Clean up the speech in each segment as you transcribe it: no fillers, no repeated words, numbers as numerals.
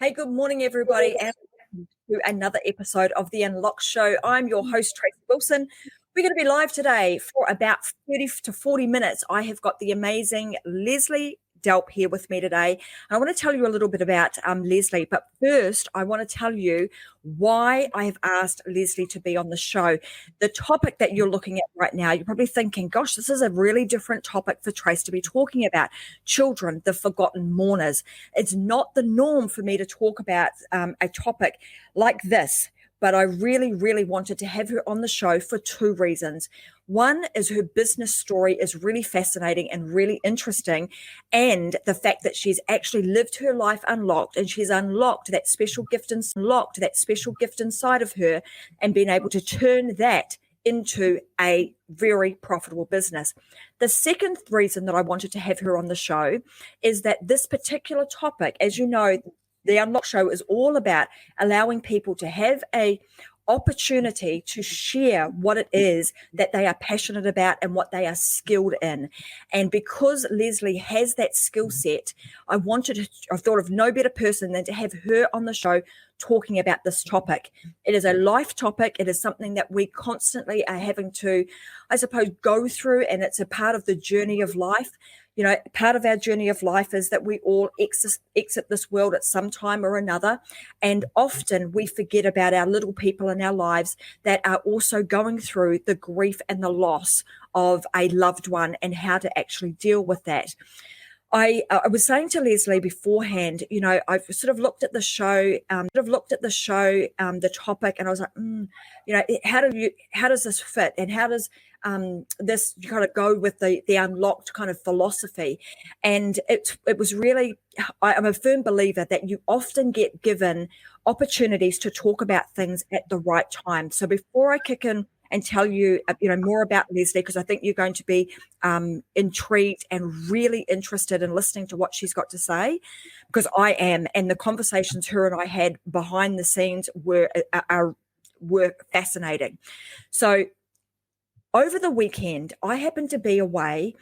Hey, good morning, everybody, and welcome to another episode of The Unlock Show. I'm your host, Tracy Wilson. We're going to be live today for about 30 to 40 minutes. I have got the amazing Leslie DELP here with me today. I want to tell you a little bit about Leslie, but first I want to tell you why I have asked Leslie to be on the show. The topic that you're looking at right now, you're probably thinking, gosh, this is a really different topic for Trace to be talking about. Children, the forgotten mourners. It's not the norm for me to talk about a topic like this, but I really, really wanted to have her on the show for two reasons. One is her business story is really fascinating and really interesting, and the fact that she's actually lived her life unlocked, and she's unlocked that special gift inside of her and been able to turn that into a very profitable business. The second reason that I wanted to have her on the show is that this particular topic, as you know, the Unlock Show is all about allowing people to have a opportunity to share what it is that they are passionate about and what they are skilled in. And because Leslie has that skill set, I thought of no better person than to have her on the show talking about this topic. It is a life topic. It is something that we constantly are having to, I suppose, go through, and it's a part of the journey of life. You know, part of our journey of life is that we all exit this world at some time or another. And often we forget about our little people in our lives that are also going through the grief and the loss of a loved one and how to actually deal with that. I was saying to Leslie beforehand, you know, I've sort of looked at the show, the topic, and I was like, you know, how does this fit, and how does this kind of go with the unlocked kind of philosophy? And it was really, I'm a firm believer that you often get given opportunities to talk about things at the right time. So before I kick in and tell you, more about Leslie, because I think you're going to be intrigued and really interested in listening to what she's got to say, because I am, and the conversations her and I had behind the scenes were fascinating. So over the weekend, I happened to be away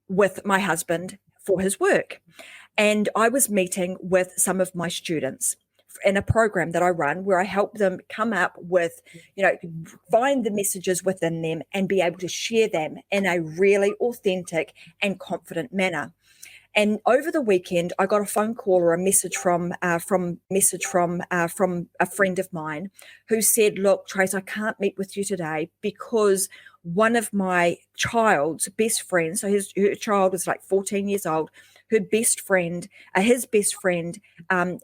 with my husband for his work, and I was meeting with some of my students in a program that I run where I help them come up with, find the messages within them and be able to share them in a really authentic and confident manner. And over the weekend, I got a phone call or a message from a friend of mine who said, "Look, Trace, I can't meet with you today because one of my child's best friends, so her child was like 14 years old, his best friend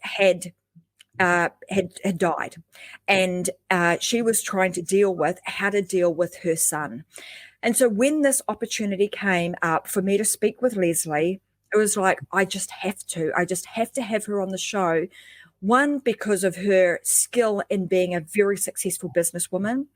had died, and she was trying to deal with how to deal with her son." And so when this opportunity came up for me to speak with Leslie, it was like, I just have to have her on the show. One, because of her skill in being a very successful businesswoman,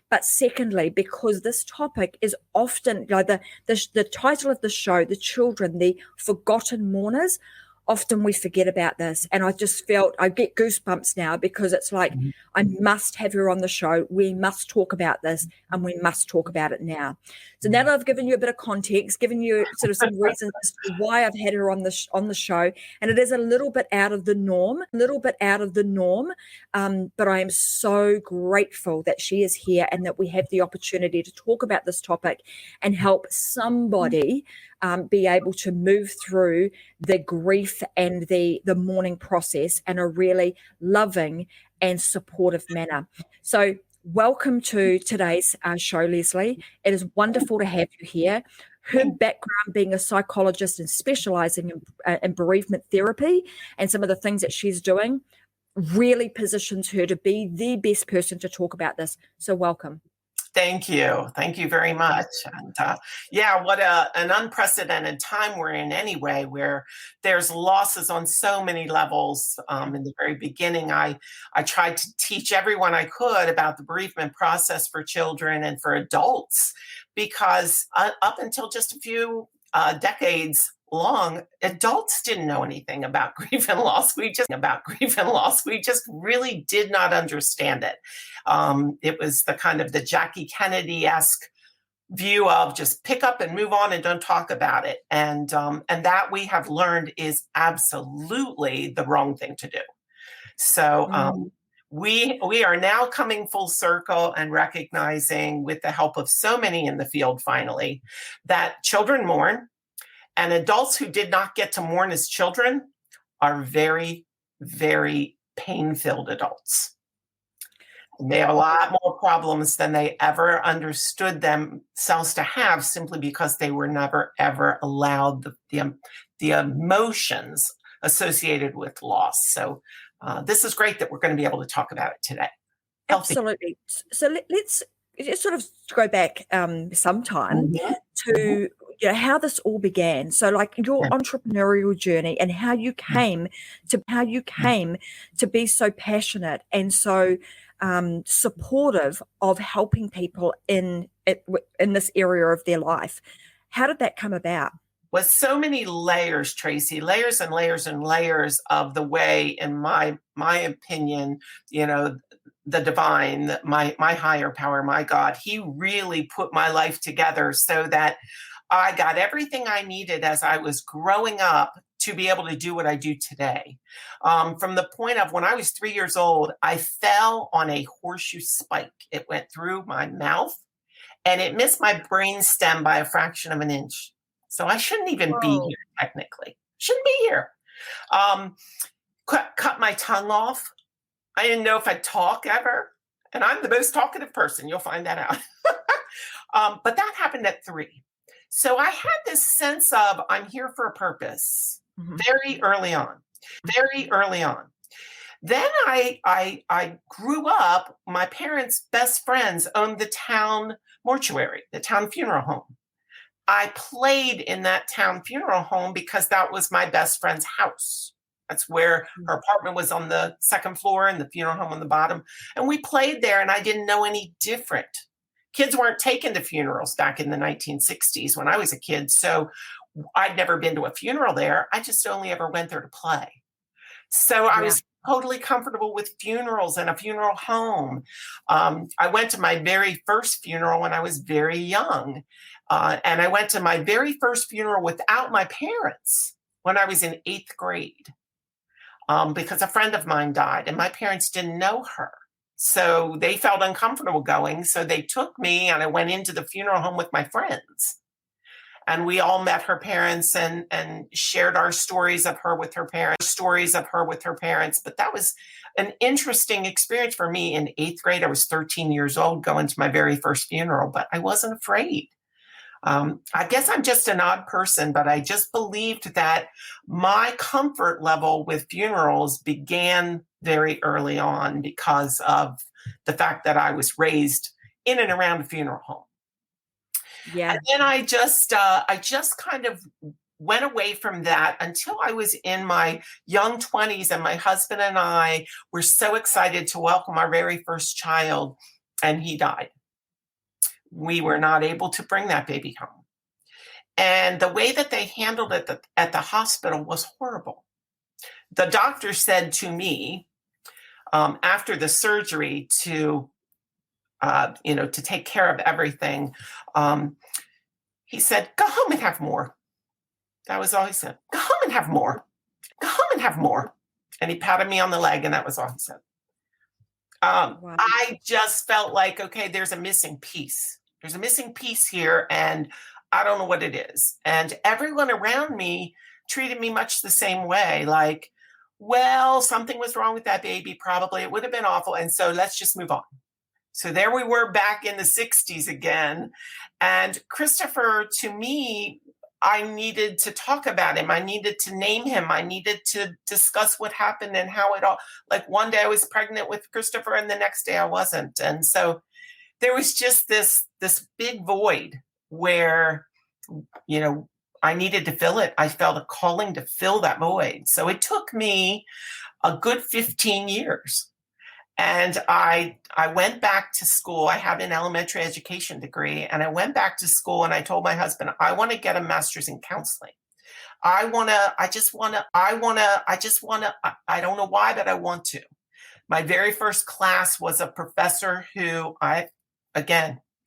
but secondly, because this topic is often, the title of the show, The Children, the Forgotten Mourners, often we forget about this. And I just felt, I get goosebumps now because it's like, I must have her on the show. We must talk about this, and we must talk about it now. So now that I've given you a bit of context, given you sort of some reasons as to why I've had her on the show, and it is a little bit out of the norm, but I am so grateful that she is here and that we have the opportunity to talk about this topic and help somebody be able to move through the grief and the mourning process in a really loving and supportive manner. So welcome to today's show, Leslie. It is wonderful to have you here. Her background being a psychologist and specializing in bereavement therapy and some of the things that she's doing really positions her to be the best person to talk about this. So welcome. Thank you. Thank you very much. And what an unprecedented time we're in anyway, where there's losses on so many levels. In the very beginning, I tried to teach everyone I could about the bereavement process for children and for adults, because up until just a few decades long, adults didn't know anything about grief and loss. We just really did not understand it. It was the kind of the Jackie Kennedy-esque view of just pick up and move on and don't talk about it. And that we have learned is absolutely the wrong thing to do. So we are now coming full circle and recognizing, with the help of so many in the field finally, that children mourn, and adults who did not get to mourn as children are very, very pain-filled adults. They have a lot more problems than they ever understood themselves to have, simply because they were never, ever allowed the emotions associated with loss. So this is great that we're going to be able to talk about it today. Healthy. Absolutely. So let's just sort of go back some time to how this all began. So like your entrepreneurial journey and how you came to be so passionate and so supportive of helping people in this area of their life. How did that come about? Was so many layers, Tracy, layers and layers and layers of the way, in my opinion, the divine, my higher power, my God, he really put my life together so that I got everything I needed as I was growing up to be able to do what I do today. From the point of when I was 3 years old, I fell on a horseshoe spike. It went through my mouth and it missed my brain stem by a fraction of an inch. So I shouldn't even be here, technically. Shouldn't be here. Cut my tongue off. I didn't know if I'd talk ever. And I'm the most talkative person. You'll find that out. But that happened at 3. So I had this sense of I'm here for a purpose very early on. Then I grew up. My parents' best friends owned the town mortuary, the town funeral home. I played in that town funeral home because that was my best friend's house. That's where her apartment was, on the 2nd floor, and the funeral home on the bottom. And we played there, and I didn't know any different. Kids weren't taken to funerals back in the 1960s when I was a kid. So I'd never been to a funeral there. I just only ever went there to play. So I was totally comfortable with funerals and a funeral home. I went to my very first funeral when I was very young. And I went to my very first funeral without my parents when I was in 8th grade, because a friend of mine died and my parents didn't know her. So they felt uncomfortable going. So they took me and I went into the funeral home with my friends. And we all met her parents and shared our stories of her with her parents. But that was an interesting experience for me in 8th grade. I was 13 years old going to my very first funeral, but I wasn't afraid. I guess I'm just an odd person, but I just believed that my comfort level with funerals began very early on because of the fact that I was raised in and around a funeral home. Yeah. And then I just kind of went away from that until I was in my young 20s, and my husband and I were so excited to welcome our very first child, and he died. We were not able to bring that baby home. And the way that they handled it at the hospital was horrible. The doctor said to me, after the surgery, to take care of everything, he said, "Go home and have more." That was all he said. "Go home and have more. Go home and have more." And he patted me on the leg, and that was all he said. Wow. I just felt like, okay, there's a missing piece. There's a missing piece here, and I don't know what it is. And everyone around me treated me much the same way, like, well, something was wrong with that baby, probably. It would have been awful, and so let's just move on. So there we were back in the 60s again. And Christopher, to me, I needed to talk about him. I needed to name him. I needed to discuss what happened and how it all, like one day I was pregnant with Christopher and the next day I wasn't. And so there was just this big void where, I needed to fill it. I felt a calling to fill that void. So it took me a good 15 years. And I went back to school. I had an elementary education degree, and I went back to school and I told my husband, I want to get a master's in counseling. I don't know why, but I want to. My very first class was a professor who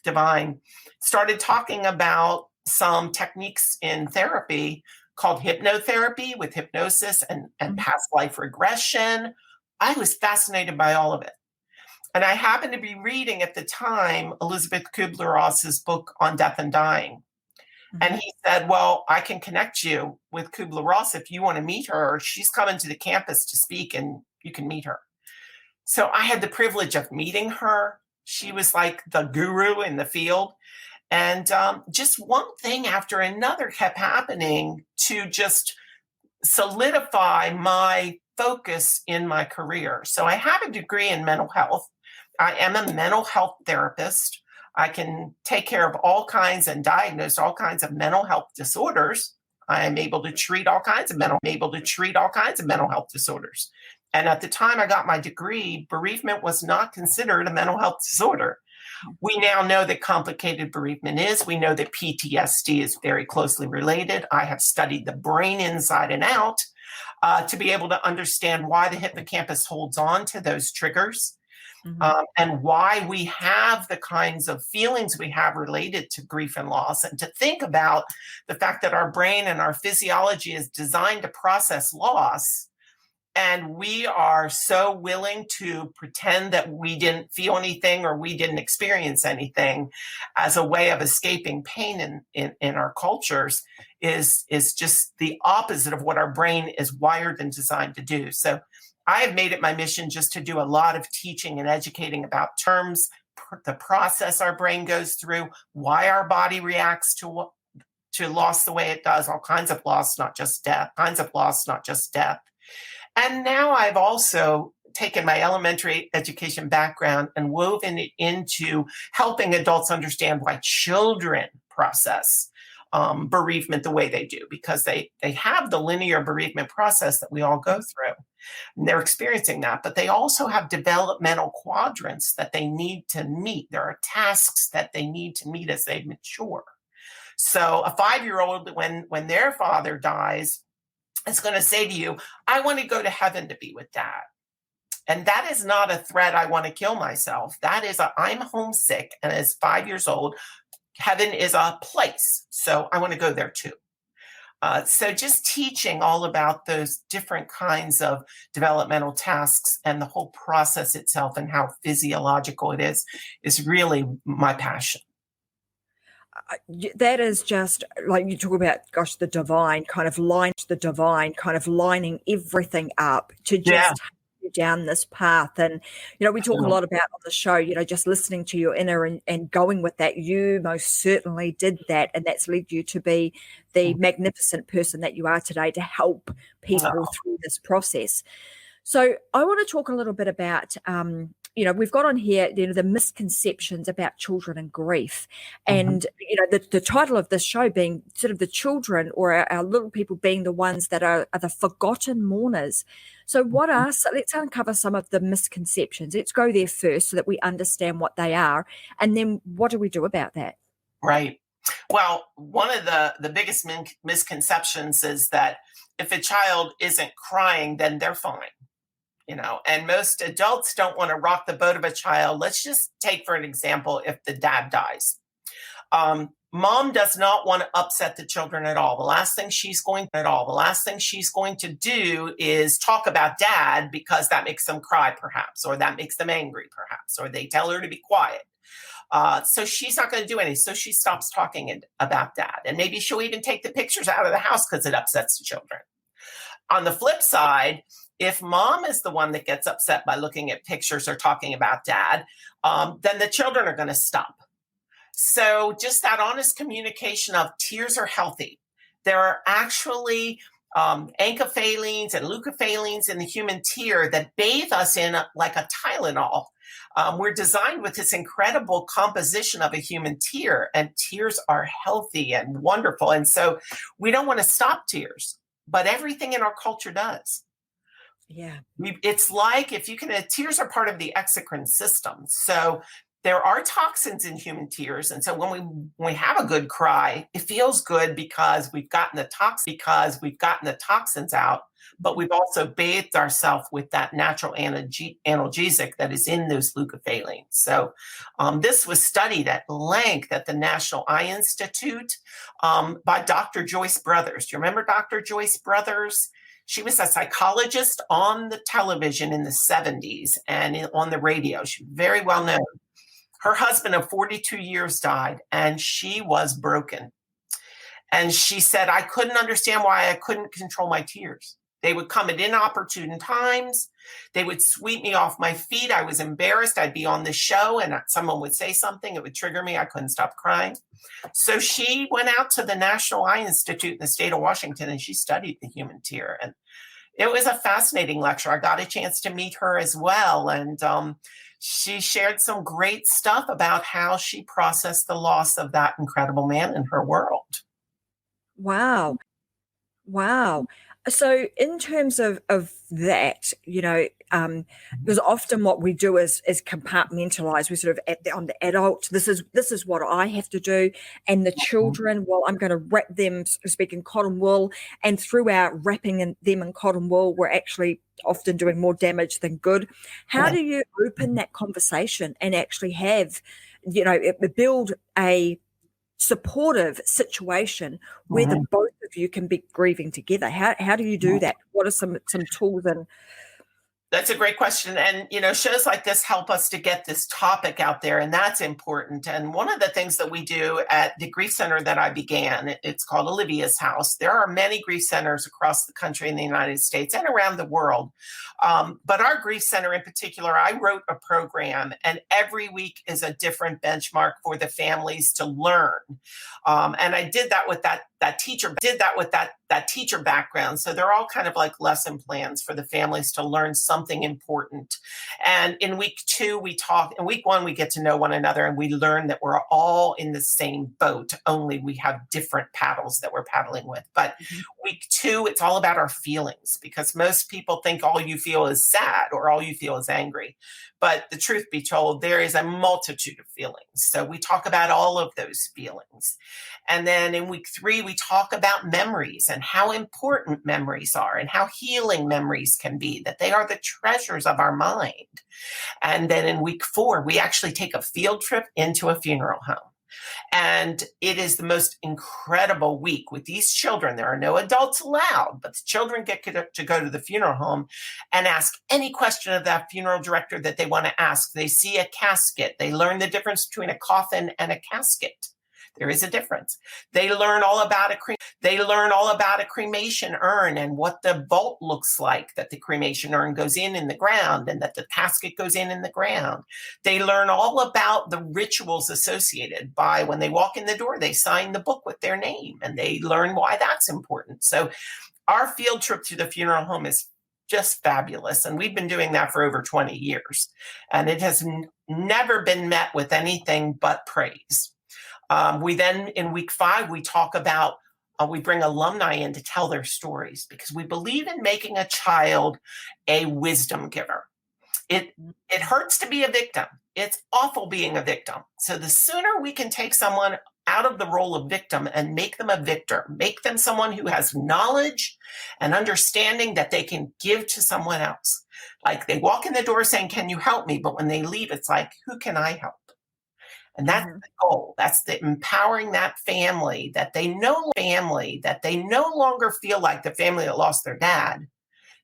divine, started talking about some techniques in therapy called hypnotherapy with hypnosis and past life regression. I was fascinated by all of it. And I happened to be reading at the time Elizabeth Kubler-Ross's book on death and dying. And he said, well, I can connect you with Kubler-Ross if you want to meet her. She's coming to the campus to speak and you can meet her. So I had the privilege of meeting her. She was like the guru in the field. And just one thing after another kept happening to just solidify my focus in my career. So I have a degree in mental health. I am a mental health therapist. I can take care of all kinds and diagnose all kinds of mental health disorders. I am able to treat all kinds of mental health disorders. And at the time I got my degree, bereavement was not considered a mental health disorder. We now know that complicated bereavement is. We know that PTSD is very closely related. I have studied the brain inside and out to be able to understand why the hippocampus holds on to those triggers. And why we have the kinds of feelings we have related to grief and loss, and to think about the fact that our brain and our physiology is designed to process loss. And we are so willing to pretend that we didn't feel anything or we didn't experience anything as a way of escaping pain in our cultures is just the opposite of what our brain is wired and designed to do. So I have made it my mission just to do a lot of teaching and educating about terms, the process our brain goes through, why our body reacts to loss the way it does, all kinds of loss, not just death. And now I've also taken my elementary education background and woven it into helping adults understand why children process bereavement the way they do, because they have the linear bereavement process that we all go through. And they're experiencing that, but they also have developmental quadrants that they need to meet. There are tasks that they need to meet as they mature. So a 5-year-old, when their father dies, is going to say to you, I want to go to heaven to be with dad. And that is not a threat, I want to kill myself. That is I'm homesick, and as 5 years old, heaven is a place. So I want to go there too. So just teaching all about those different kinds of developmental tasks and the whole process itself and how physiological it is really my passion. That is just like you talk about, gosh, the divine kind of lining everything up to just down this path. And we talk a lot about on the show, just listening to your inner and going with that. You most certainly did that, and that's led you to be the magnificent person that you are today to help people through this process. So I want to talk a little bit about we've got on here the misconceptions about children and grief, and the title of this show being sort of the children or our little people being the ones that are the forgotten mourners. So let's uncover some of the misconceptions. Let's go there first so that we understand what they are, and then what do we do about that? Right. Well, one of the biggest misconceptions is that if a child isn't crying, then they're fine. And most adults don't want to rock the boat of a child. Let's just take, for an example, if the dad dies. Mom does not want to upset the children at all. The last thing she's going to do is talk about dad, because that makes them cry, perhaps, or that makes them angry, perhaps, or they tell her to be quiet. So she's not going to do anything. So she stops talking about dad. And maybe she'll even take the pictures out of the house because it upsets the children. On the flip side, if mom is the one that gets upset by looking at pictures or talking about dad, then the children are going to stop. So just that honest communication of tears are healthy. There are actually anchophalines and leucophalines in the human tear that bathe us in like a Tylenol. We're designed with this incredible composition of a human tear, and tears are healthy and wonderful. And so we don't want to stop tears, but everything in our culture does. Yeah. It's like, tears are part of the exocrine system. So there are toxins in human tears. And so when we have a good cry, it feels good because we've gotten the toxins out, but we've also bathed ourselves with that natural analgesic that is in those leucophalines. So this was studied at length at the National Eye Institute by Dr. Joyce Brothers. Do you remember Dr. Joyce Brothers? She was a psychologist on the television in the 70s and on the radio. She's very well known. Her husband of 42 years died, and she was broken. And she said, I couldn't understand why I couldn't control my tears. They would come at inopportune times. They would sweep me off my feet. I was embarrassed. I'd be on the show and someone would say something. It would trigger me. I couldn't stop crying. So she went out to the National Eye Institute in the state of Washington, and she studied the human tear. And it was a fascinating lecture. I got a chance to meet her as well. And she shared some great stuff about how she processed the loss of that incredible man in her world. Wow. Wow. So in terms of that, because often what we do is compartmentalize. We sort of on the adult, this is what I have to do, and the children, well, I'm going to wrap them, so to speak, in cotton wool, and through our wrapping them in cotton wool, we're actually often doing more damage than good. How do you open that conversation and actually have, build a supportive situation where the both of you can be grieving together? How do you do that? What are some tools? And that's a great question. And, shows like this help us to get this topic out there, and that's important. And one of the things that we do at the grief center that I began, it's called Olivia's House. There are many grief centers across the country in the United States and around the world. But our grief center in particular, I wrote a program, and every week is a different benchmark for the families to learn. And I did that with that teacher background. So they're all kind of like lesson plans for the families to learn something important. And in week 2, we talk. In week 1, we get to know one another, and we learn that we're all in the same boat, only we have different paddles that we're paddling with. But week 2, it's all about our feelings, because most people think all you feel is sad or all you feel is angry. But the truth be told, there is a multitude of feelings. So we talk about all of those feelings. And then in week 3, we talk about memories and how important memories are and how healing memories can be, that they are the treasures of our mind. And then in week 4, we actually take a field trip into a funeral home. And it is the most incredible week with these children. There are no adults allowed, but the children get to go to the funeral home and ask any question of that funeral director that they want to ask. They see a casket. They learn the difference between a coffin and a casket. There is a difference. They learn all about a cremation urn and what the vault looks like, that the cremation urn goes in the ground and that the casket goes in the ground. They learn all about the rituals associated by when they walk in the door, they sign the book with their name, and they learn why that's important. So our field trip to the funeral home is just fabulous. And we've been doing that for over 20 years. And it has never been met with anything but praise. We then, in week 5, we talk about, we bring alumni in to tell their stories, because we believe in making a child a wisdom giver. It hurts to be a victim. It's awful being a victim. So the sooner we can take someone out of the role of victim and make them a victor, make them someone who has knowledge and understanding that they can give to someone else. Like, they walk in the door saying, "Can you help me?" But when they leave, it's like, "Who can I help?" And that's the goal. That's the empowering that family that they no longer feel like the family that lost their dad.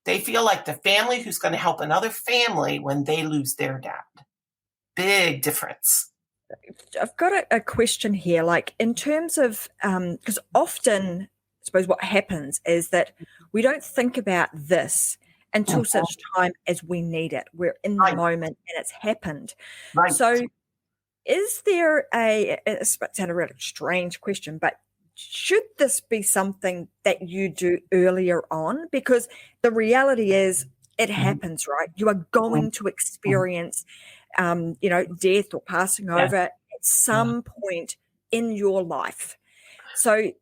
They feel like the family who's going to help another family when they lose their dad. Big difference. I've got a question here, like in terms of, because often, I suppose what happens is that we don't think about this until such time as we need it. We're in the moment and it's happened. Right. So is there it's a really strange question, but should this be something that you do earlier on? Because the reality is it happens, right? You are going to experience, death or passing over at some point in your life. So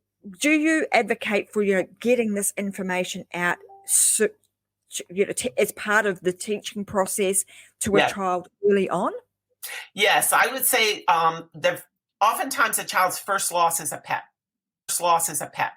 do you advocate for, getting this information out, as part of the teaching process to a child early on? Yes, I would say oftentimes a child's first loss is a pet. First loss is a pet.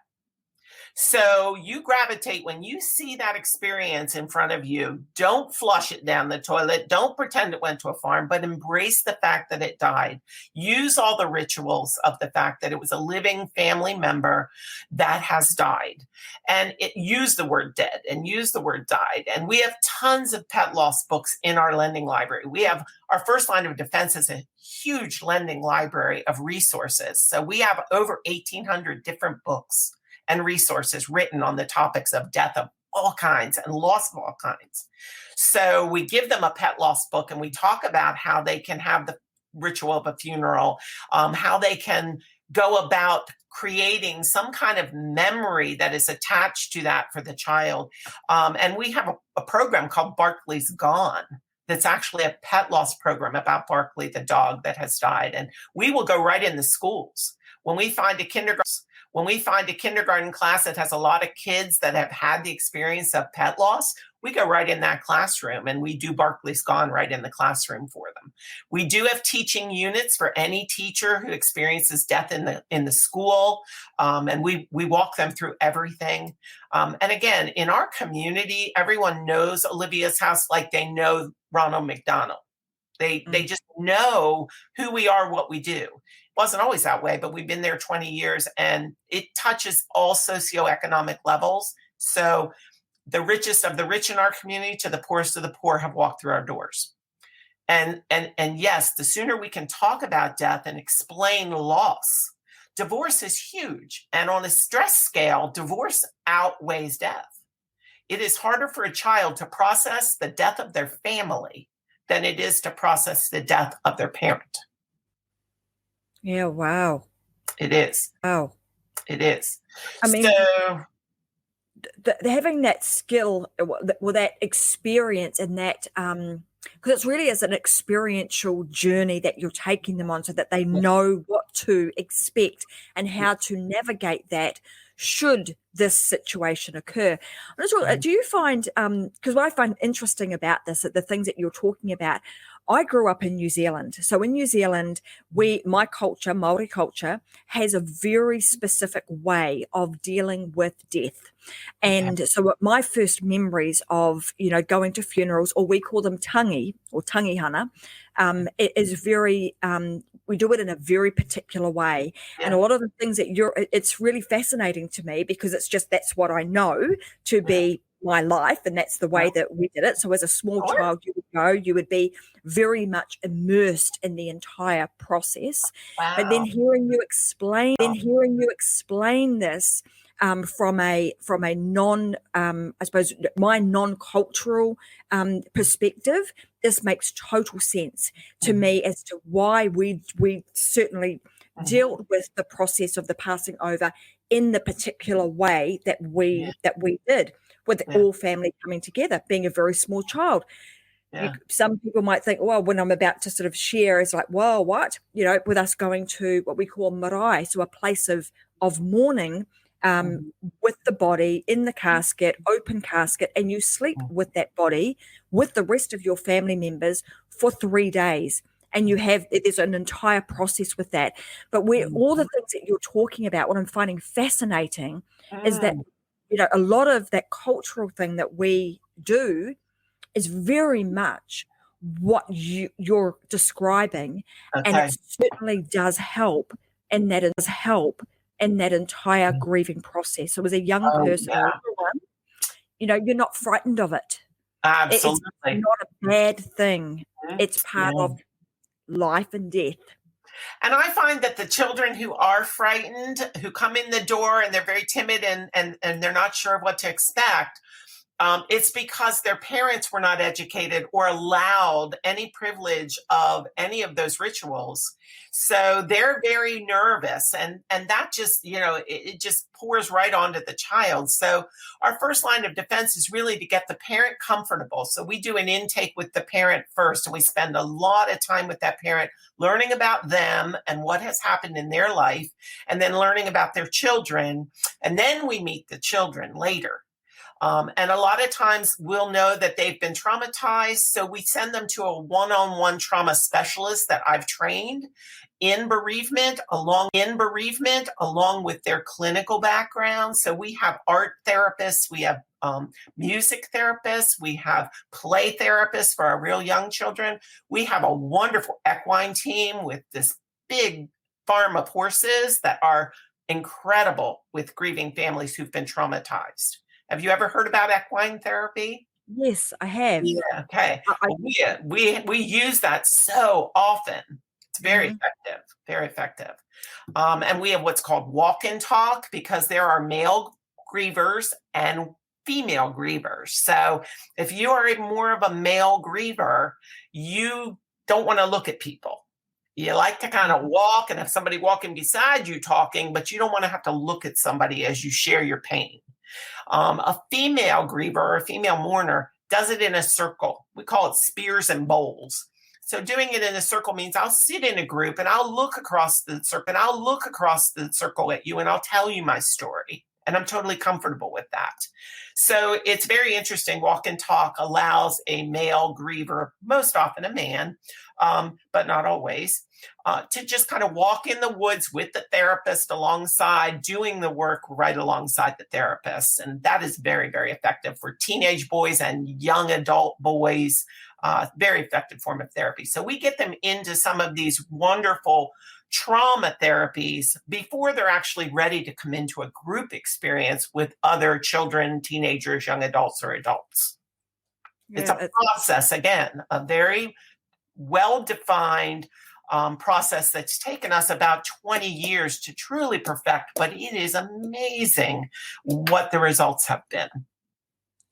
So you gravitate when you see that experience in front of you. Don't flush it down the toilet. Don't pretend it went to a farm, but embrace the fact that it died. Use all the rituals of the fact that it was a living family member that has died. And use the word dead and use the word died. And we have tons of pet loss books in our lending library. We have our first line of defense is a huge lending library of resources. So we have over 1,800 different books and resources written on the topics of death of all kinds and loss of all kinds. So we give them a pet loss book and we talk about how they can have the ritual of a funeral, how they can go about creating some kind of memory that is attached to that for the child. And we have a program called Barkley's Gone. That's actually a pet loss program about Barkley, the dog that has died. And we will go right in the schools. When we find a kindergarten class that has a lot of kids that have had the experience of pet loss, we go right in that classroom and we do Barkley's Gone right in the classroom for them. We do have teaching units for any teacher who experiences death in the school, and we walk them through everything. And again, in our community, everyone knows Olivia's house like they know Ronald McDonald. They just know who we are, what we do. Wasn't always that way, but we've been there 20 years and it touches all socioeconomic levels. So the richest of the rich in our community to the poorest of the poor have walked through our doors. And yes, the sooner we can talk about death and explain loss, divorce is huge. And on a stress scale, divorce outweighs death. It is harder for a child to process the death of their family than it is to process the death of their parent. Yeah, wow. It is. Wow. It is. I mean, having that skill or that experience and that, because it's really as an experiential journey that you're taking them on so that they know what to expect and how to navigate that should this situation occur. Do you find, because what I find interesting about this, the things that you're talking about, I grew up in New Zealand. So in New Zealand, my culture, Māori culture, has a very specific way of dealing with death. And so my first memories of, going to funerals, or we call them tangi or tangihana, it is very, we do it in a very particular way. Yeah. And a lot of the things that it's really fascinating to me because that's what I know to be my life. And that's the way that we did it. So as a small child, you would be very much immersed in the entire process. Wow. But then hearing you explain this, from a non, I suppose my non-cultural perspective, this makes total sense to me as to why we certainly dealt with the process of the passing over in the particular way that we did, with all family coming together, being a very small child. Yeah. Some people might think, well, when I'm about to sort of share, it's like, well, what? With us going to what we call marae, so a place of mourning, with the body in the casket, open casket, and you sleep with that body with the rest of your family members for 3 days. And there's an entire process with that. But all the things that you're talking about, what I'm finding fascinating is that, a lot of that cultural thing that we do is very much what you're describing. And it certainly does help in that entire grieving process. So as a young person, you're not frightened of it. Absolutely. It's not a bad thing. It's part of life and death. And I find that the children who are frightened, who come in the door and they're very timid and they're not sure what to expect, it's because their parents were not educated or allowed any privilege of any of those rituals. So they're very nervous and that just, it just pours right onto the child. So our first line of defense is really to get the parent comfortable. So we do an intake with the parent first, and we spend a lot of time with that parent, learning about them and what has happened in their life, and then learning about their children. And then we meet the children later. And a lot of times we'll know that they've been traumatized. So we send them to a one-on-one trauma specialist that I've trained in bereavement along with their clinical background. So we have art therapists, we have music therapists, we have play therapists for our real young children. We have a wonderful equine team with this big farm of horses that are incredible with grieving families who've been traumatized. Have you ever heard about equine therapy? Yes, I have. Yeah, okay. We use that so often. It's very effective, very effective. And we have what's called walk and talk, because there are male grievers and female grievers. So if you are more of a male griever, you don't want to look at people. You like to kind of walk, and if somebody walking beside you talking, but you don't want to have to look at somebody as you share your pain. A female griever or a female mourner does it in a circle. We call it spears and bowls. So doing it in a circle means I'll sit in a group and I'll look across the circle at you, and I'll tell you my story. And I'm totally comfortable with that. So it's very interesting. Walk and talk allows a male griever, most often a man, but not always, to just kind of walk in the woods with the therapist alongside, doing the work right alongside the therapist. And that is very, very effective for teenage boys and young adult boys. Very effective form of therapy. So we get them into some of these wonderful trauma therapies before they're actually ready to come into a group experience with other children, teenagers, young adults, or adults. Yeah, it's a process, again, a very well-defined process that's taken us about 20 years to truly perfect, but it is amazing what the results have been.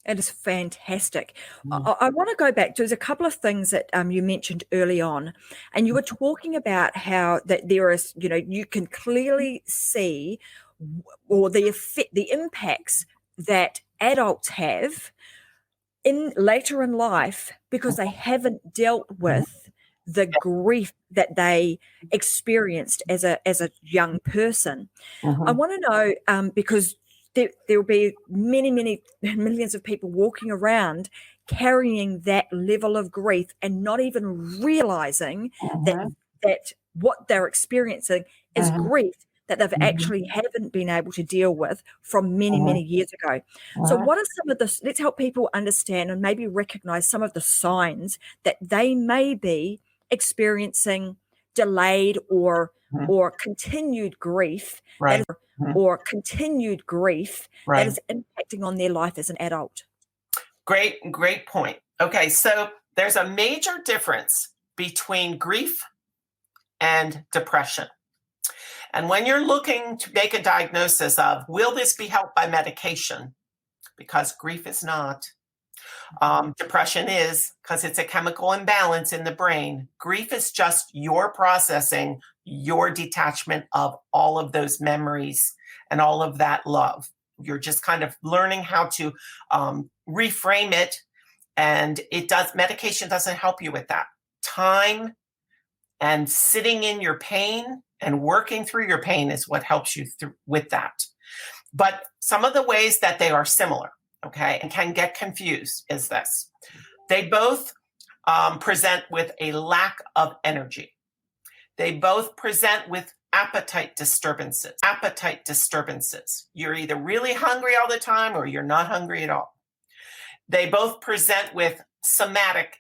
It is fantastic. I want to go back to, there's a couple of things that you mentioned early on, and you were talking about how that there is, you can clearly see or the impacts that adults have later in life because they haven't dealt with the grief that they experienced as a young person. I want to know, because there will be many millions of people walking around carrying that level of grief and not even realizing that what they're experiencing is grief that they've actually haven't been able to deal with from many years ago. So what are some of the, let's help people understand and maybe recognize some of the signs that they may be experiencing delayed or continued grief that is impacting on their life as an adult. Great point. Okay, so there's a major difference between grief and depression. And when you're looking to make a diagnosis of, will this be helped by medication? Because grief is not. Depression is, because it's a chemical imbalance in the brain. Grief is just your processing, your detachment of all of those memories and all of that love. You're just kind of learning how to reframe it. And medication doesn't help you with that. Time and sitting in your pain and working through your pain is what helps you with that. But some of the ways that they are similar, okay, and can get confused is this. They both present with a lack of energy. They both present with appetite disturbances. You're either really hungry all the time or you're not hungry at all. They both present with somatic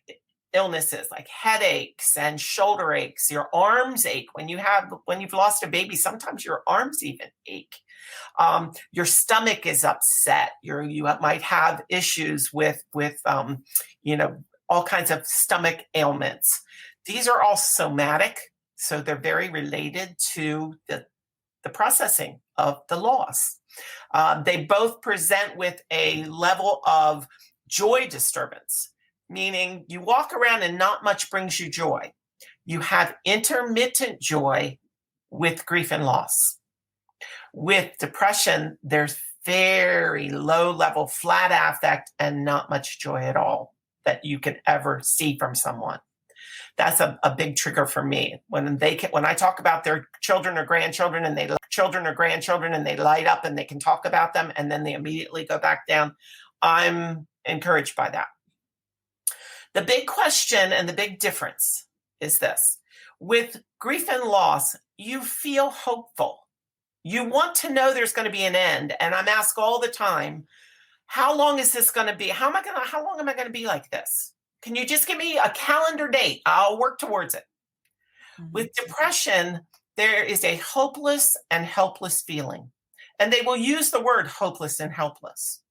illnesses like headaches and shoulder aches. Your arms ache when you've lost a baby. Sometimes your arms even ache. Your stomach is upset. You might have issues with all kinds of stomach ailments. These are all somatic, so they're very related to the processing of the loss. They both present with a level of joy disturbance, meaning you walk around and not much brings you joy. You have intermittent joy with grief and loss. With depression, there's very low level flat affect and not much joy at all that you can ever see from someone. That's a big trigger for me. When I talk about their children or grandchildren and they light up and they can talk about them and then they immediately go back down, I'm encouraged by that. The big question and the big difference is this. With grief and loss, you feel hopeful. You want to know there's going to be an end. And I'm asked all the time, how long is this going to be? How long am I going to be like this? Can you just give me a calendar date? I'll work towards it. Mm-hmm. With depression, there is a hopeless and helpless feeling. And they will use the word hopeless and helpless.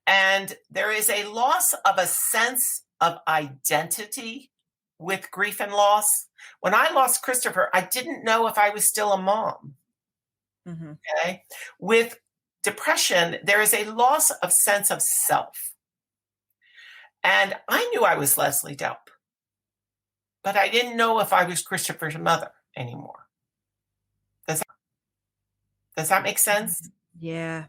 And there is a loss of a sense of identity with grief and loss. When I lost Christopher, I didn't know if I was still a mom. Mm-hmm. Okay. With depression, there is a loss of sense of self. And I knew I was Leslie DELP, but I didn't know if I was Christopher's mother anymore. Does that make sense? Yeah.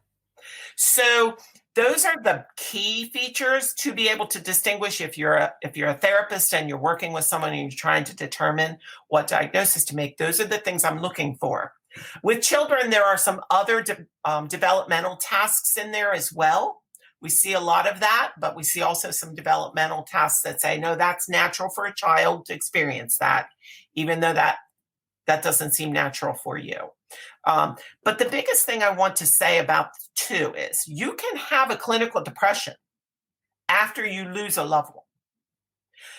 So those are the key features to be able to distinguish if you're a therapist and you're working with someone and you're trying to determine what diagnosis to make. Those are the things I'm looking for. With children, there are some other developmental tasks in there as well. We see a lot of that, but we see also some developmental tasks that say, no, that's natural for a child to experience that, even though that doesn't seem natural for you. But the biggest thing I want to say about the two is you can have a clinical depression after you lose a loved one.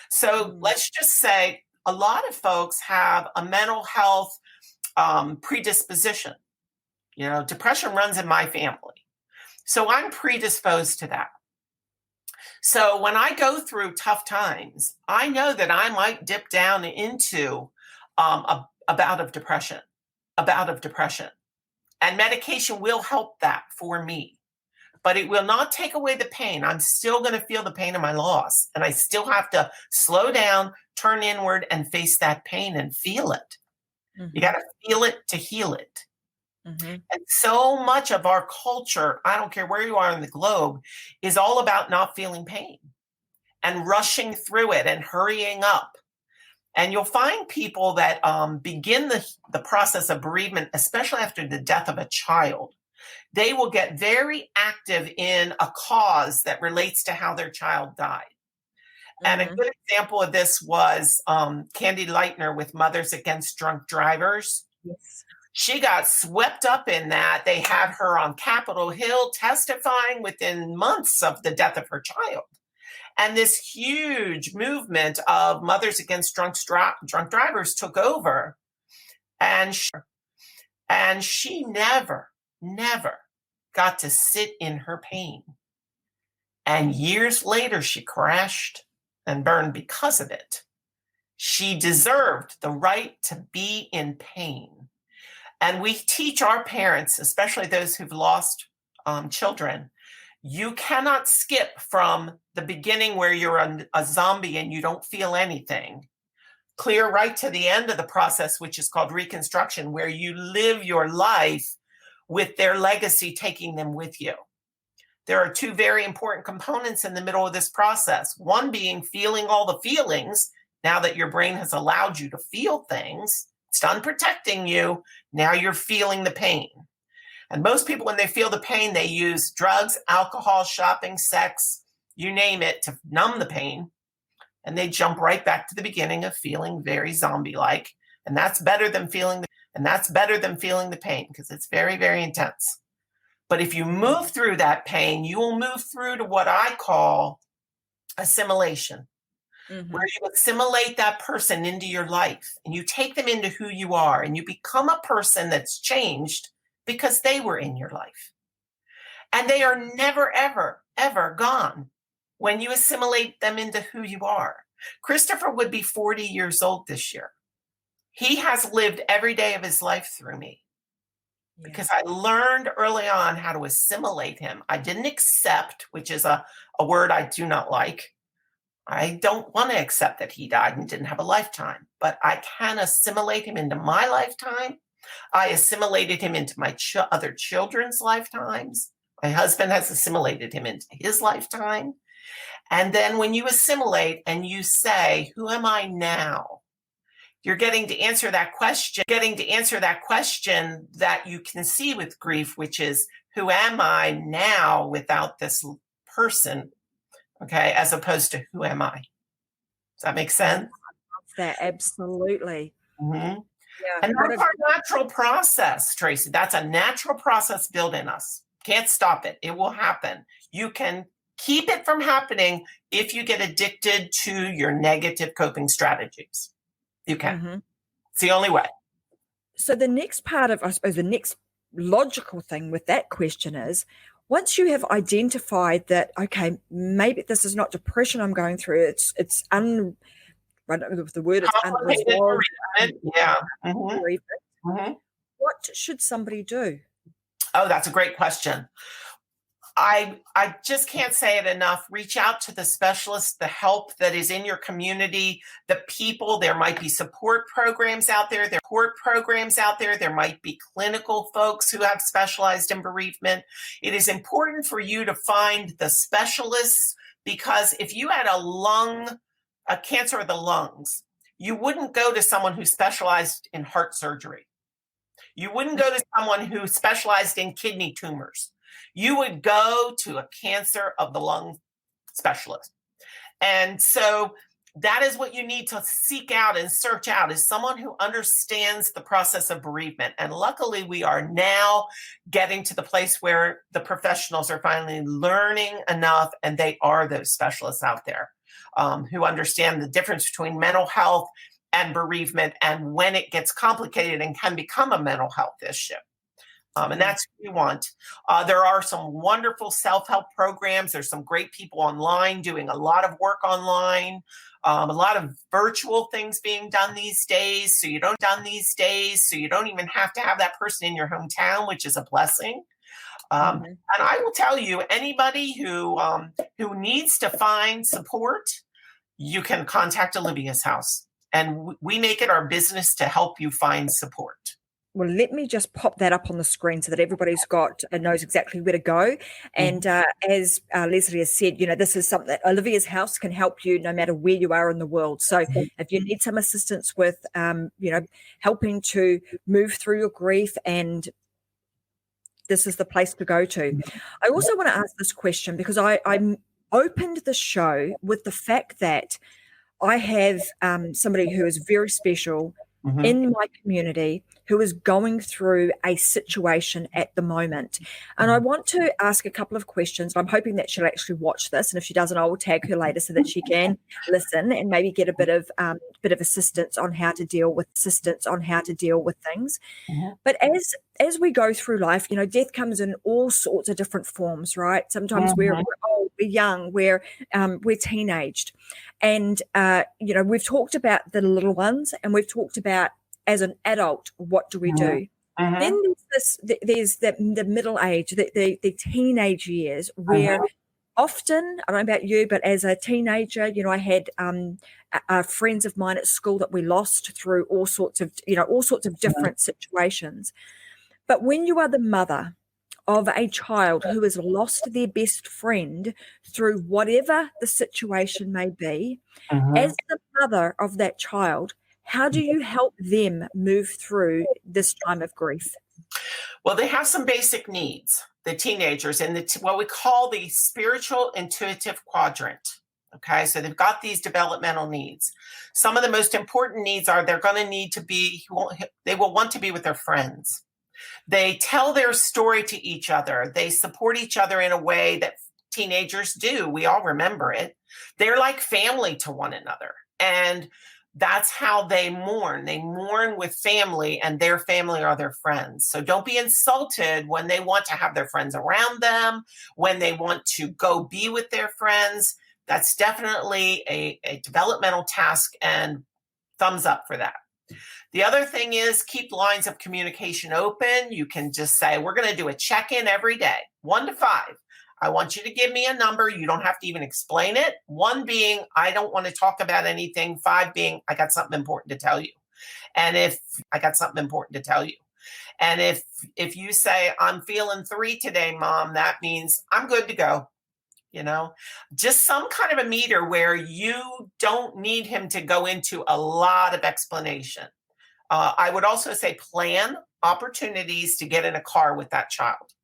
So let's just say a lot of folks have a mental health predisposition. You know, depression runs in my family. So I'm predisposed to that. So when I go through tough times, I know that I might dip down into a bout of depression. And medication will help that for me, but it will not take away the pain. I'm still going to feel the pain of my loss, and I still have to slow down, turn inward, and face that pain and feel it. Mm-hmm. You got to feel it to heal it. Mm-hmm. And so much of our culture, I don't care where you are in the globe, is all about not feeling pain and rushing through it and hurrying up. And you'll find people that begin the process of bereavement, especially after the death of a child, they will get very active in a cause that relates to how their child died. Mm-hmm. And a good example of this was Candy Leitner with Mothers Against Drunk Drivers. Yes. She got swept up in that. They had her on Capitol Hill testifying within months of the death of her child. And this huge movement of Mothers Against Drunk Drivers took over. And she never got to sit in her pain. And years later, she crashed and burned because of it. She deserved the right to be in pain. And we teach our parents, especially those who've lost children, you cannot skip from the beginning where you're a zombie and you don't feel anything, clear right to the end of the process, which is called reconstruction, where you live your life with their legacy taking them with you. There are two very important components in the middle of this process. One being feeling all the feelings. Now that your brain has allowed you to feel things, it's done protecting you. Now you're feeling the pain. And most people, when they feel the pain, they use drugs, alcohol, shopping, sex, you name it, to numb the pain. And they jump right back to the beginning of feeling very zombie-like. And that's better than feeling the pain, because it's very, very intense. But if you move through that pain, you will move through to what I call assimilation, where you assimilate that person into your life and you take them into who you are and you become a person that's changed because they were in your life. And they are never, ever, ever gone when you assimilate them into who you are. Christopher would be 40 years old this year. He has lived every day of his life through me because I learned early on how to assimilate him. I didn't accept, which is a word I do not like. I don't want to accept that he died and didn't have a lifetime, but I can assimilate him into my lifetime. I assimilated him into my other children's lifetimes. My husband has assimilated him into his lifetime. And then when you assimilate and you say, who am I now? You're getting to answer that question, that you can see with grief, which is, who am I now without this person, okay, as opposed to who am I? Does that make sense? That absolutely. Mm-hmm. Yeah. And that's our natural process, Tracy. That's a natural process built in us. Can't stop it. It will happen. You can keep it from happening if you get addicted to your negative coping strategies. You can. Mm-hmm. It's the only way. So the next part of, I suppose, the next logical thing with that question is, once you have identified that, okay, maybe this is not depression I'm going through, it's I don't know the word, it's Complicated unresolved. bereavement. Yeah. Mm-hmm. Bereavement. Mm-hmm. What should somebody do? Oh, that's a great question. I just can't say it enough. Reach out to the specialist, the help that is in your community, the people. There might be support programs out there. There might be clinical folks who have specialized in bereavement. It is important for you to find the specialists, because if you had a cancer of the lungs, you wouldn't go to someone who specialized in heart surgery. You wouldn't go to someone who specialized in kidney tumors. You would go to a cancer of the lung specialist. And so that is what you need to seek out and search out, is someone who understands the process of bereavement. And luckily, we are now getting to the place where the professionals are finally learning enough, and they are those specialists out there who understand the difference between mental health and bereavement, and when it gets complicated and can become a mental health issue. And that's what we want. There are some wonderful self-help programs. There's some great people online doing a lot of work online, a lot of virtual things being done these days. So you don't even have to have that person in your hometown, which is a blessing. And I will tell you, anybody who needs to find support, you can contact Olivia's house. And we make it our business to help you find support. Well, let me just pop that up on the screen so that everybody's got and knows exactly where to go. And as Leslie has said, this is something that Olivia's house can help you no matter where you are in the world. So if you need some assistance with, helping to move through your grief, and this is the place to go to. I also want to ask this question because I opened the show with the fact that I have somebody who is very special in my community who is going through a situation at the moment. And I want to ask a couple of questions. I'm hoping that she'll actually watch this. And if she doesn't, I will tag her later so that she can listen and maybe get a bit of assistance on how to deal with things. But as we go through life, death comes in all sorts of different forms, right? Sometimes we're old, we're young, we're teenaged. And, we've talked about the little ones, and we've talked about, as an adult, what do we do? Then there's the middle age, the teenage years, where often, I don't know about you, but as a teenager, I had friends of mine at school that we lost through all sorts of different situations. But when you are the mother of a child who has lost their best friend through whatever the situation may be, as the mother of that child, how do you help them move through this time of grief? Well, they have some basic needs, the teenagers, and what we call the spiritual intuitive quadrant. Okay, so they've got these developmental needs. Some of the most important needs are they will want to be with their friends. They tell their story to each other. They support each other in a way that teenagers do. We all remember it. They're like family to one another. And that's how they mourn. They mourn with family, and their family are their friends. So don't be insulted when they want to have their friends around them, when they want to go be with their friends. That's definitely a developmental task, and thumbs up for that. The other thing is keep lines of communication open. You can just say, we're going to do a check-in every day, 1 to 5. I want you to give me a number. You don't have to even explain it. 1 being, I don't want to talk about anything. 5 being, I got something important to tell you. And if you say, I'm feeling 3 today, Mom, that means I'm good to go. Just some kind of a meter where you don't need him to go into a lot of explanation. I would also say plan opportunities to get in a car with that child.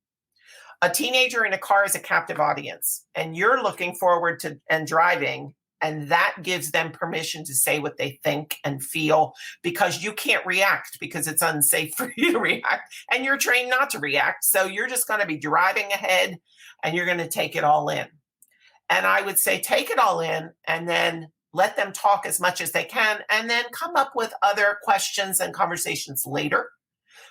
A teenager in a car is a captive audience, and you're looking forward to and driving, and that gives them permission to say what they think and feel, because you can't react because it's unsafe for you to react, and you're trained not to react. So you're just going to be driving ahead and you're going to take it all in. And I would say take it all in and then let them talk as much as they can, and then come up with other questions and conversations later.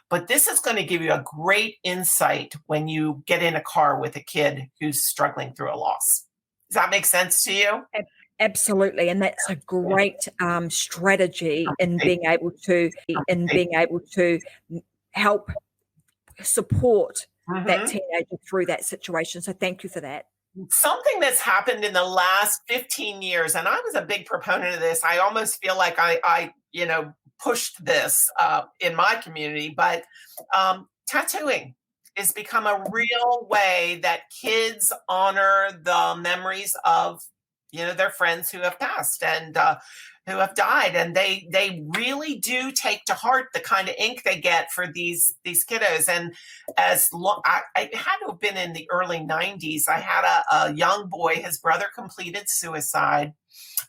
But this is going to give you a great insight when you get in a car with a kid who's struggling through a loss. Does that make sense to you? Absolutely, and that's a great strategy in being able to help support that teenager through that situation. So thank you for that. Something that's happened in the last 15 years, and I was a big proponent of this. I almost feel like I pushed this in my community, but tattooing has become a real way that kids honor the memories of their friends who have passed and who have died, and they really do take to heart the kind of ink they get for these kiddos. And I had to have been in the early 90s. I had a young boy, his brother completed suicide,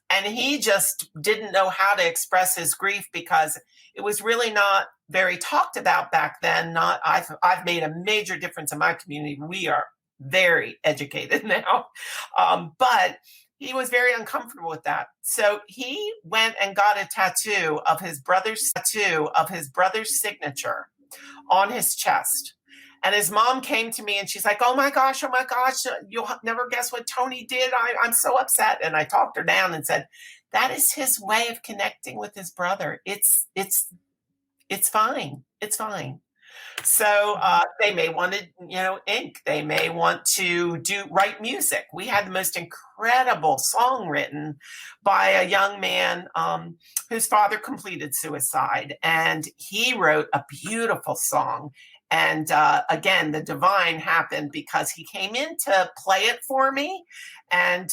and he just didn't know how to express his grief because it was really not very talked about back then. I've made a major difference in my community. We are very educated now, but he was very uncomfortable with that. So he went and got a tattoo of his brother's signature on his chest. And his mom came to me and she's like, oh my gosh, you'll never guess what Tony did. I'm so upset. And I talked her down and said, that is his way of connecting with his brother. It's fine. It's fine. So they may want to, ink. They may want to write music. We had the most incredible song written by a young man whose father completed suicide, and he wrote a beautiful song. And again, the divine happened because he came in to play it for me, and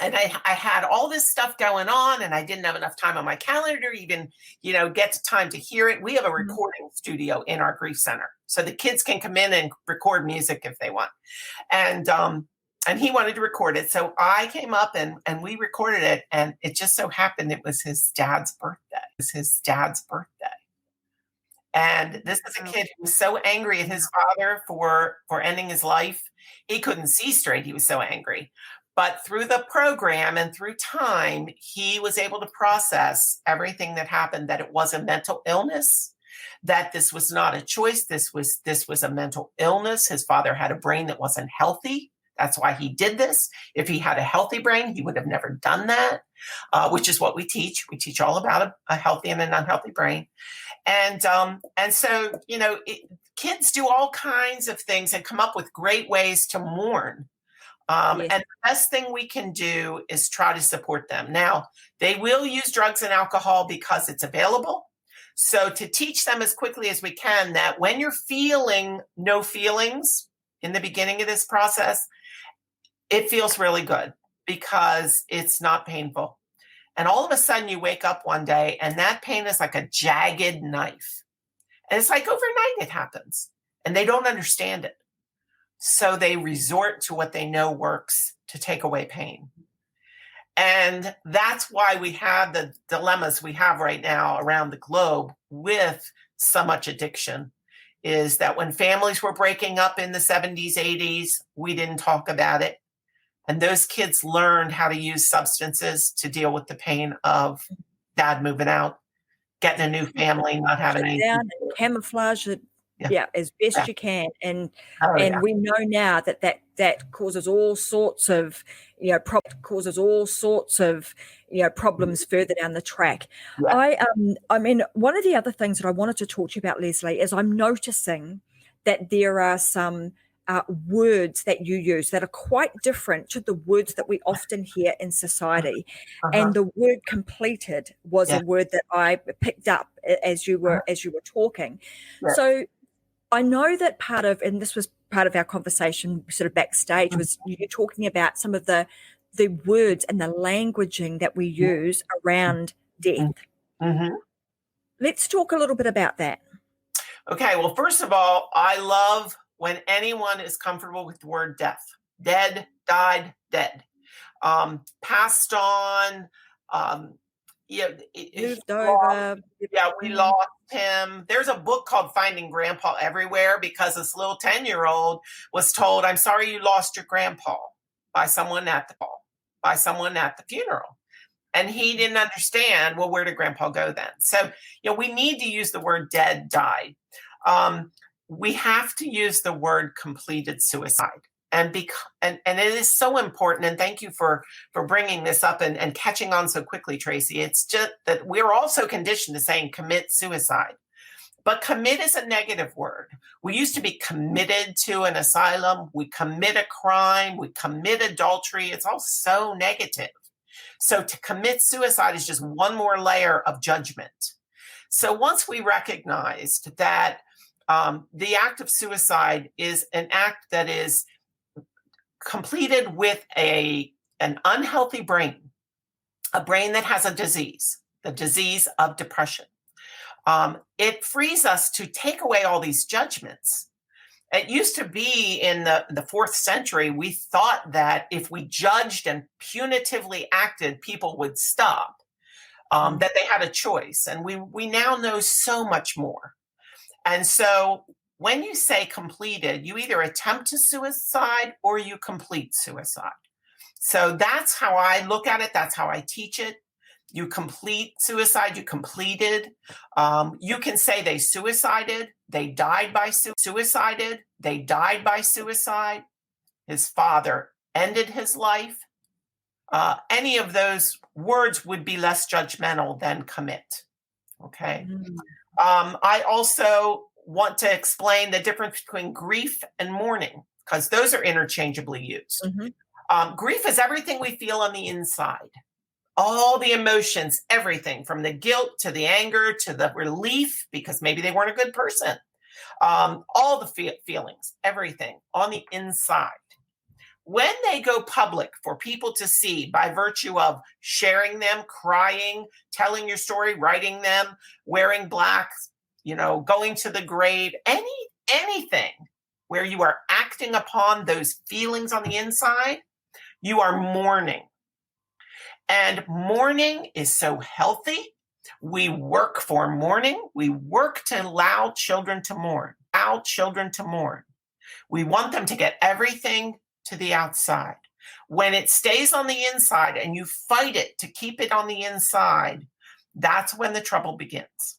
I had all this stuff going on, and I didn't have enough time on my calendar to even, get time to hear it. We have a recording studio in our grief center, so the kids can come in and record music if they want. And he wanted to record it, so I came up and we recorded it. And it just so happened it was his dad's birthday. And this is a kid who was so angry at his father for ending his life. He couldn't see straight. He was so angry. But through the program and through time, he was able to process everything that happened, that it was a mental illness, that this was not a choice. This was a mental illness. His father had a brain that wasn't healthy. That's why he did this. If he had a healthy brain, he would have never done that, which is what we teach. We teach all about a healthy and an unhealthy brain. And so, kids do all kinds of things and come up with great ways to mourn. Yes. And the best thing we can do is try to support them. Now, they will use drugs and alcohol because it's available. So to teach them as quickly as we can that when you're feeling no feelings in the beginning of this process, it feels really good because it's not painful. And all of a sudden you wake up one day and that pain is like a jagged knife. And it's like overnight it happens and they don't understand it. So they resort to what they know works to take away pain. And that's why we have the dilemmas we have right now around the globe with so much addiction, is that when families were breaking up in the 70s, 80s, we didn't talk about it. And those kids learned how to use substances to deal with the pain of dad moving out, getting a new family, not having anything. Camouflage it. Yeah, as best you can. And we know now that causes all sorts of, problems further down the track. Yeah. I mean, one of the other things that I wanted to talk to you about, Leslie, is I'm noticing that there are some words that you use that are quite different to the words that we often hear in society. And the word completed was a word that I picked up as you were talking. Yeah. So I know that and this was part of our conversation sort of backstage, was you talking about some of the words and the languaging that we use around death. Mm-hmm. Let's talk a little bit about that. Okay. Well, first of all, I love when anyone is comfortable with the word death. Dead, died, dead. Passed on, moved over. we lost him. There's a book called Finding Grandpa Everywhere, because this little 10-year-old was told, I'm sorry you lost your grandpa by someone at the funeral. And he didn't understand, well, where did grandpa go then? So, we need to use the word dead, died. We have to use the word completed suicide. And it is so important. And thank you for bringing this up and catching on so quickly, Tracy. It's just that we're also conditioned to saying commit suicide. But commit is a negative word. We used to be committed to an asylum. We commit a crime. We commit adultery. It's all so negative. So to commit suicide is just one more layer of judgment. So once we recognized that the act of suicide is an act that is completed with an unhealthy brain, a brain that has a disease, the disease of depression, it frees us to take away all these judgments. It used to be in the 4th century, we thought that if we judged and punitively acted, people would stop, that they had a choice. And we now know so much more. And so when you say completed, you either attempt to suicide or you complete suicide. So that's how I look at it. That's how I teach it. You complete suicide, you completed. You can say they suicided, they died by suicided, they died by suicide. His father ended his life. Any of those words would be less judgmental than commit. Okay. I also want to explain the difference between grief and mourning, because those are interchangeably used. Grief is everything we feel on the inside. All the emotions, everything from the guilt to the anger to the relief, because maybe they weren't a good person. All the feelings, everything on the inside. When they go public for people to see by virtue of sharing them, crying, telling your story, writing them, wearing black, going to the grave, anything where you are acting upon those feelings on the inside, you are mourning. And mourning is so healthy. We work for mourning. We work to allow children to mourn. We want them to get everything to the outside. When it stays on the inside and you fight it to keep it on the inside, that's when the trouble begins.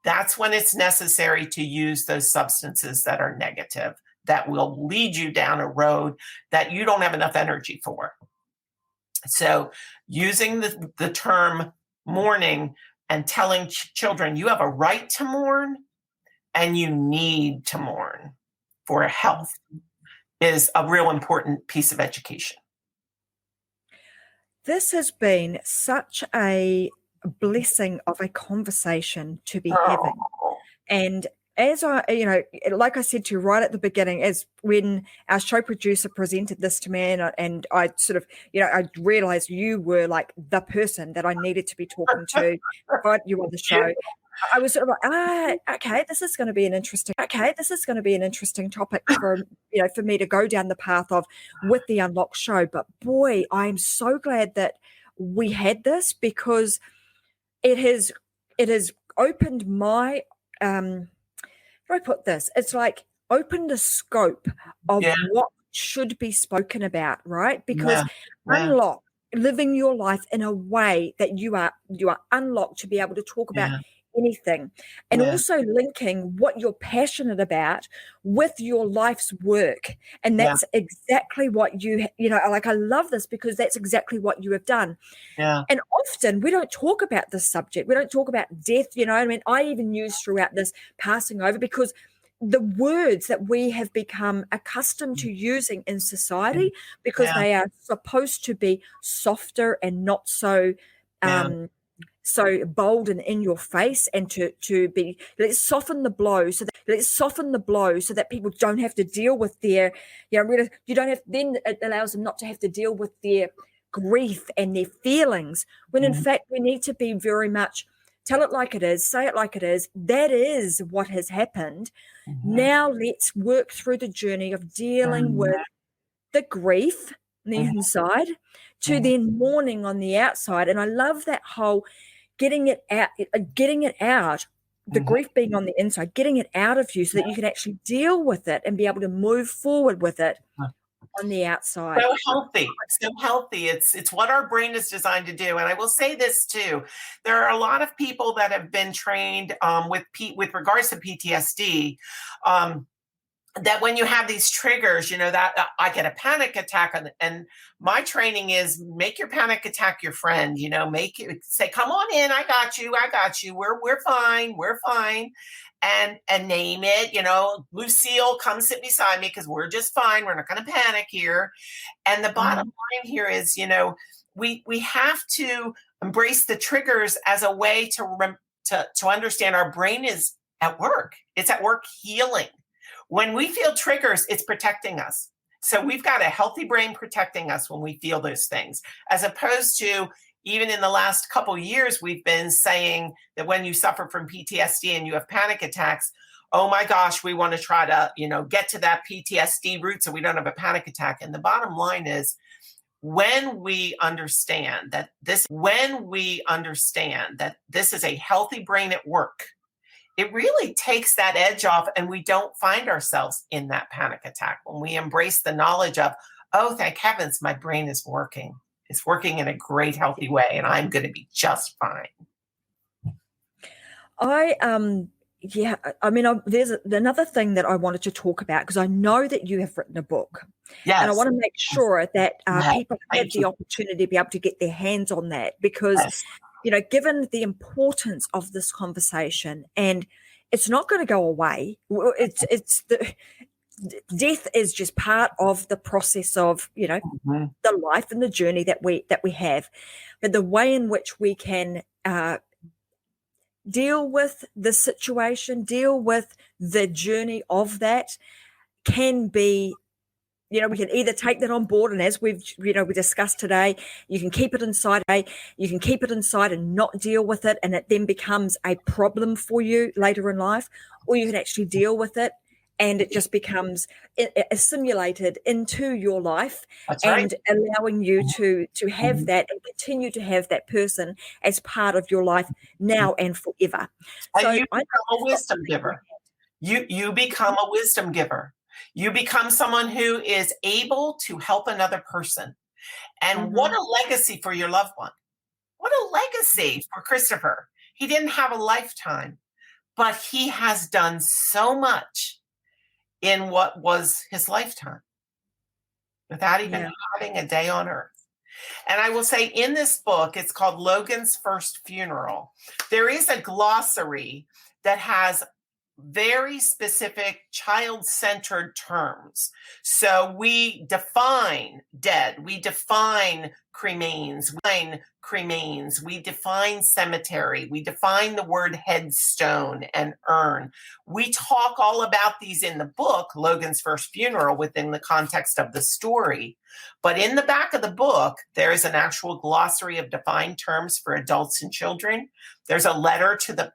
That's when it's necessary to use those substances that are negative, that will lead you down a road that you don't have enough energy for. So using the term mourning and telling children you have a right to mourn and you need to mourn for health is a real important piece of education. This has been such a blessing of a conversation to be having. And as I, like I said to you right at the beginning, as when our show producer presented this to me and I sort of, I realized you were like the person that I needed to be talking to, invite you on the show. I was sort of like, okay, this is going to be an interesting topic for me to go down the path of with the Unlock show. But boy, I'm so glad that we had this, because it has opened my, how do I put this? It's like opened the scope of what should be spoken about, right? Because unlock, living your life in a way that you are unlocked to be able to talk about anything, and also linking what you're passionate about with your life's work. And that's exactly what I love this, because that's exactly what you have done. And often we don't talk about this subject. We don't talk about death. I even use throughout this passing over, because the words that we have become accustomed to using in society, because they are supposed to be softer and not so so bold and in your face, and to be, let's soften the blow so that people don't have to deal with their, you don't have, then it allows them not to have to deal with their grief and their feelings, when in fact we need to be very much tell it like it is, say it like it is. That is what has happened. Now let's work through the journey of dealing with the grief on the inside to then mourning on the outside. And I love that whole getting it out, the grief being on the inside, getting it out of you so that you can actually deal with it and be able to move forward with it on the outside. So healthy. It's what our brain is designed to do. And I will say this too: there are a lot of people that have been trained with regards to PTSD. That when you have these triggers, that I get a panic attack, and my training is make your panic attack your friend. Make it say, "Come on in, I got you. We're fine," and name it. Lucille, come sit beside me because we're just fine. We're not going to panic here. And the bottom line here is, we have to embrace the triggers as a way to understand our brain is at work. It's at work healing. When we feel triggers, it's protecting us. So we've got a healthy brain protecting us when we feel those things, as opposed to even in the last couple of years, we've been saying that when you suffer from PTSD and you have panic attacks, oh my gosh, we want to try to, get to that PTSD root so we don't have a panic attack. And the bottom line is, when we understand that this is a healthy brain at work, it really takes that edge off, and we don't find ourselves in that panic attack when we embrace the knowledge of, oh, thank heavens, my brain is working. It's working in a great, healthy way, and I'm going to be just fine. There's another thing that I wanted to talk about, because I know that you have written a book. Yes. And I want to make sure that people have the opportunity to be able to get their hands on that, because given the importance of this conversation, and it's not going to go away. Death is just part of the process of, the life and the journey that we have. But the way in which we can deal with the situation, deal with the journey of that, can be, we can either take that on board, and as we discussed today, you can keep it inside. You can keep it inside and not deal with it, and it then becomes a problem for you later in life, or you can actually deal with it, and it just becomes assimilated into your life. That's and right. Allowing you to have that and continue to have that person as part of your life now and forever. And So you become a wisdom giver. You become a wisdom giver. You become someone who is able to help another person. And what a legacy for your loved one. What a legacy for Christopher. He didn't have a lifetime, but he has done so much in what was his lifetime without even having a day on earth. And I will say, in this book, it's called Logan's First Funeral. There is a glossary that has very specific child-centered terms. So we define dead, we define cremains, we define cemetery, we define the word headstone and urn. We talk all about these in the book, Logan's First Funeral, within the context of the story. But in the back of the book, there is an actual glossary of defined terms for adults and children. There's a letter to the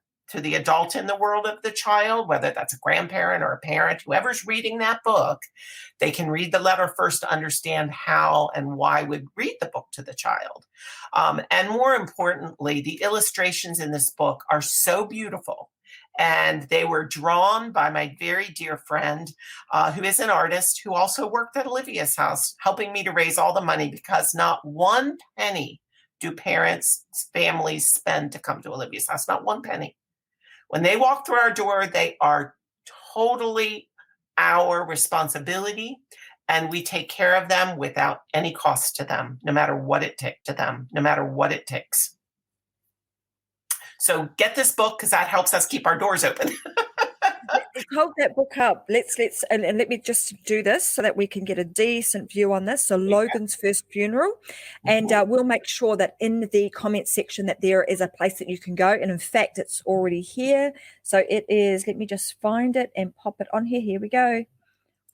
adult in the world of the child, whether that's a grandparent or a parent, whoever's reading that book, they can read the letter first to understand how and why we'd read the book to the child. And more importantly, the illustrations in this book are so beautiful. And they were drawn by my very dear friend, who is an artist, who also worked at Olivia's house, helping me to raise all the money, because not one penny do parents, families spend to come to Olivia's house, not one penny. When they walk through our door, they are totally our responsibility, and we take care of them without any cost to them, no matter what it takes. So get this book, because that helps us keep our doors open. Hold that book up. Let's and let me just do this so that we can get a decent view on this. So Logan's First Funeral, and we'll make sure that in the comment section that there is a place that you can go. And in fact, it's already here. So it is. Let me just find it and pop it on here. Here we go.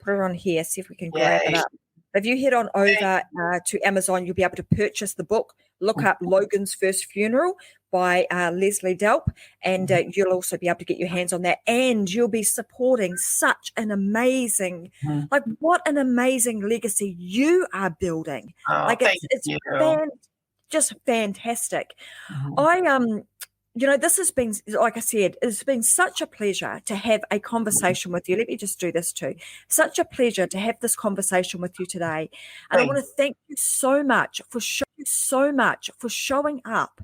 Put it on here. See if we can grab it up. If you head on over to Amazon, you'll be able to purchase the book. Look up Logan's First Funeral by Leslie DELP, and you'll also be able to get your hands on that. And you'll be supporting such an amazing, like what an amazing legacy you are building. Oh, like it's just fantastic. This has been, like I said, it's been such a pleasure to have a conversation with you. Let me just do this too. Such a pleasure to have this conversation with you today. And I want to thank you so much for showing up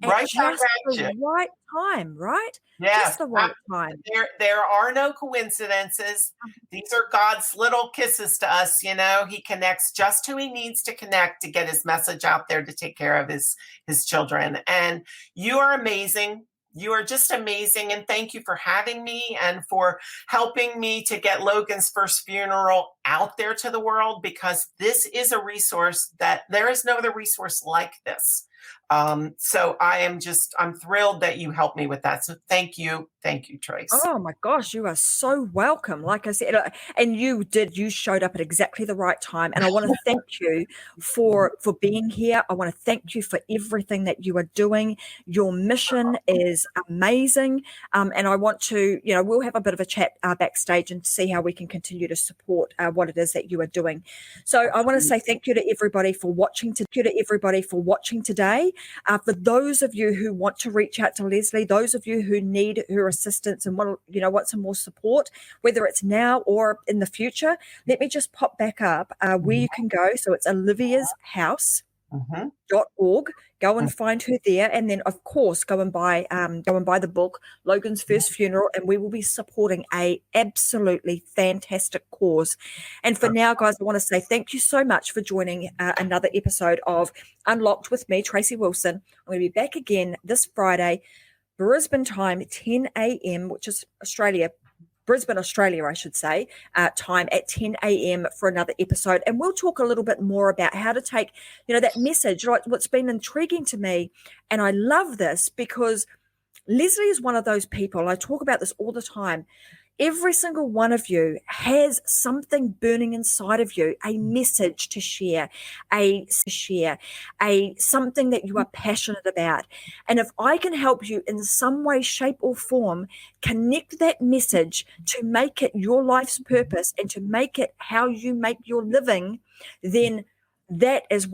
at just the right time, right? Yes, just the right time. There are no coincidences. These are God's little kisses to us. He connects just who he needs to connect to get his message out there to take care of his children. And you are amazing. You are just amazing. And thank you for having me and for helping me to get Logan's First Funeral out there to the world, because this is a resource that there is no other resource like this. So I'm thrilled that you helped me with that. So thank you, Trace. Oh my gosh, you are so welcome. Like I said, and you showed up at exactly the right time. And I want to thank you for being here. I want to thank you for everything that you are doing. Your mission is amazing. And I want to, we'll have a bit of a chat backstage and see how we can continue to support what it is that you are doing. So I want to say thank you to everybody for watching today. For those of you who want to reach out to Leslie, those of you who need her assistance and want some more support, whether it's now or in the future, let me just pop back up where you can go. So it's oliviashouse.org. Go and find her there, and then of course go and buy the book Logan's First Funeral, and we will be supporting a absolutely fantastic cause. And for now, guys, I want to say thank you so much for joining another episode of Unlocked with me, Tracy Wilson. I'm going to be back again this Friday, Brisbane time, 10 a.m., which is Brisbane, Australia, I should say, time at 10 a.m. for another episode. And we'll talk a little bit more about how to take, that message, like what's been intriguing to me. And I love this because Leslie is one of those people, I talk about this all the time. Every single one of you has something burning inside of you, a message to share, something that you are passionate about. And if I can help you in some way, shape or form, connect that message to make it your life's purpose and to make it how you make your living, then that is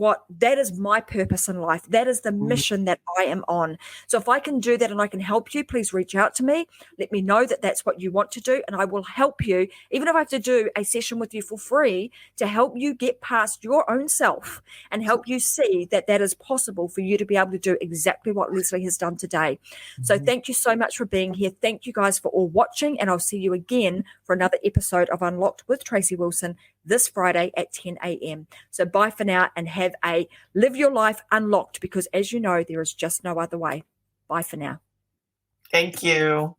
my purpose in life. That is the mission that I am on. So if I can do that and I can help you, please reach out to me. Let me know that that's what you want to do, and I will help you, even if I have to do a session with you for free, to help you get past your own self and help you see that that is possible for you to be able to do exactly what Leslie has done today. So thank you so much for being here. Thank you guys for all watching, and I'll see you again for another episode of Unlocked with Tracy Wilson this Friday at 10 a.m. So bye for now, and live your life unlocked, because as you know, there is just no other way. Bye for now. Thank you.